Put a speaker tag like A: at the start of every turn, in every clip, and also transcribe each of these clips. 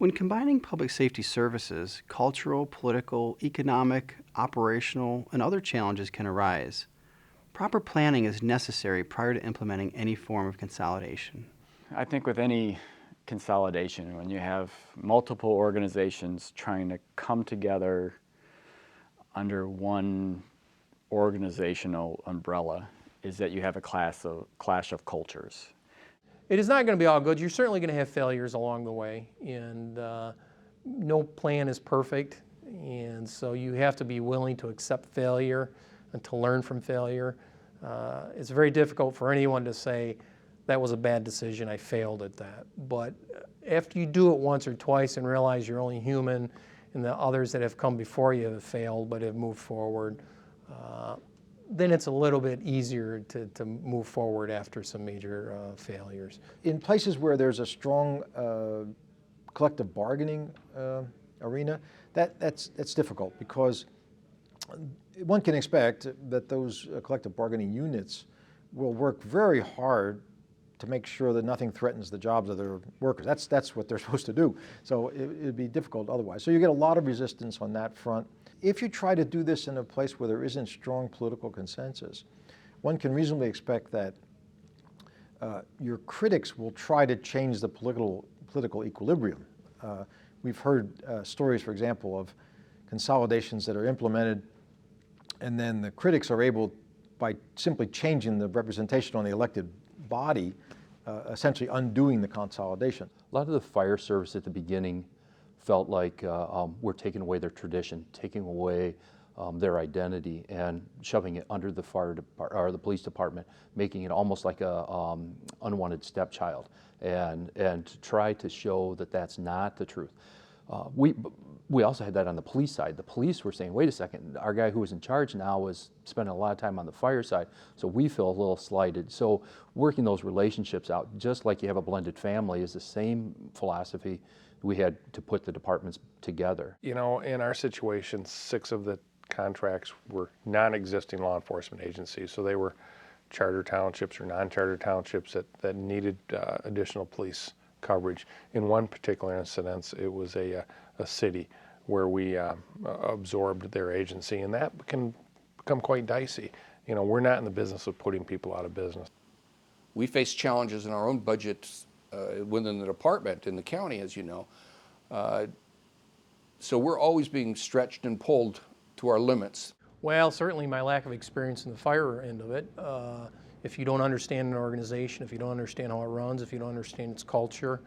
A: When combining public safety services, cultural, political, economic, operational, and other challenges can arise. Proper planning is necessary prior to implementing any form of consolidation.
B: I think with any consolidation, when you have multiple organizations trying to come together under one organizational umbrella, is that you have a clash of cultures.
C: It is not going to be all good. You're certainly going to have failures along the way, and no plan is perfect, and so you have to be willing to accept failure and to learn from failure. It's very difficult for anyone to say, that was a bad decision, I failed at that. But after you do it once or twice and realize you're only human and the others that have come before you have failed but have moved forward, then it's a little bit easier to move forward after some major failures.
D: In places where there's a strong collective bargaining arena, that's difficult, because one can expect that those collective bargaining units will work very hard to make sure that nothing threatens the jobs of their workers. That's what they're supposed to do. So it'd be difficult otherwise. So you get a lot of resistance on that front. If you try to do this in a place where there isn't strong political consensus, one can reasonably expect that your critics will try to change the political equilibrium. We've heard stories, for example, of consolidations that are implemented, and then the critics are able, by simply changing the representation on the elected body, essentially undoing the consolidation.
E: A lot of the fire service at the beginning felt like we're taking away their tradition, taking away their identity, and shoving it under the fire department or the police department, making it almost like a unwanted stepchild, and to try to show that that's not the truth. We also had that on the police side. The police were saying, wait a second, our guy who was in charge now was spending a lot of time on the fire side, so we feel a little slighted. So working those relationships out, just like you have a blended family, is the same philosophy we had to put the departments together.
F: You know, in our situation, 6 of the contracts were non-existing law enforcement agencies, so they were charter townships or non-charter townships that needed additional police coverage. In one particular incident, it was a city where we absorbed their agency, and that can become quite dicey. You know, we're not in the business of putting people out of business.
G: We face challenges in our own budgets within the department, in the county, as you know. So we're always being stretched and pulled to our limits.
C: Well, certainly my lack of experience in the fire end of it. If you don't understand an organization, if you don't understand how it runs, if you don't understand its culture,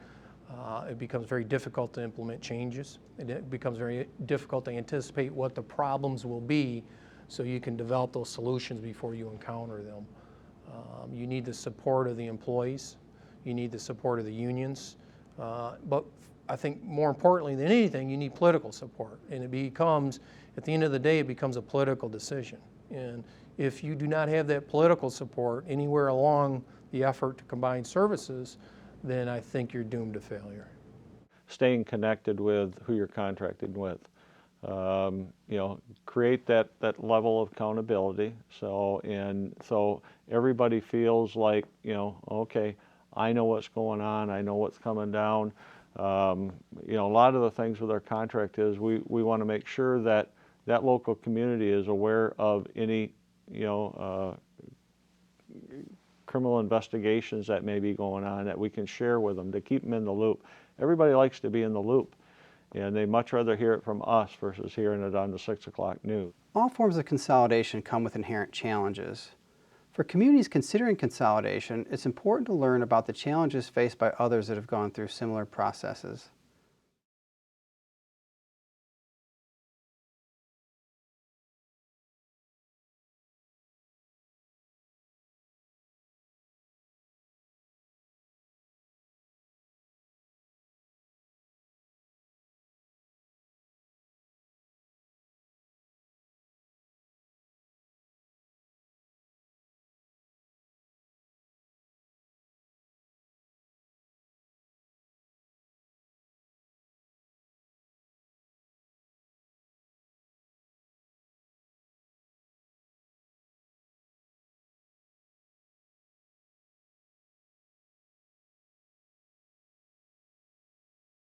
C: it becomes very difficult to implement changes. It becomes very difficult to anticipate what the problems will be, so you can develop those solutions before you encounter them. You need the support of the employees. You need the support of the unions. But I think more importantly than anything, you need political support. And it becomes, at the end of the day, it becomes a political decision. And if you do not have that political support anywhere along the effort to combine services, then I think you're doomed to failure.
H: Staying connected with who you're contracted with. You know, create that level of accountability. So everybody feels like, you know, okay, I know what's going on, I know what's coming down. You know, a lot of the things with our contract is we want to make sure that that local community is aware of any, you know, criminal investigations that may be going on, that we can share with them to keep them in the loop. Everybody likes to be in the loop, and they much rather hear it from us versus hearing it on the 6 o'clock news.
A: All forms of consolidation come with inherent challenges. For communities considering consolidation, it's important to learn about the challenges faced by others that have gone through similar processes.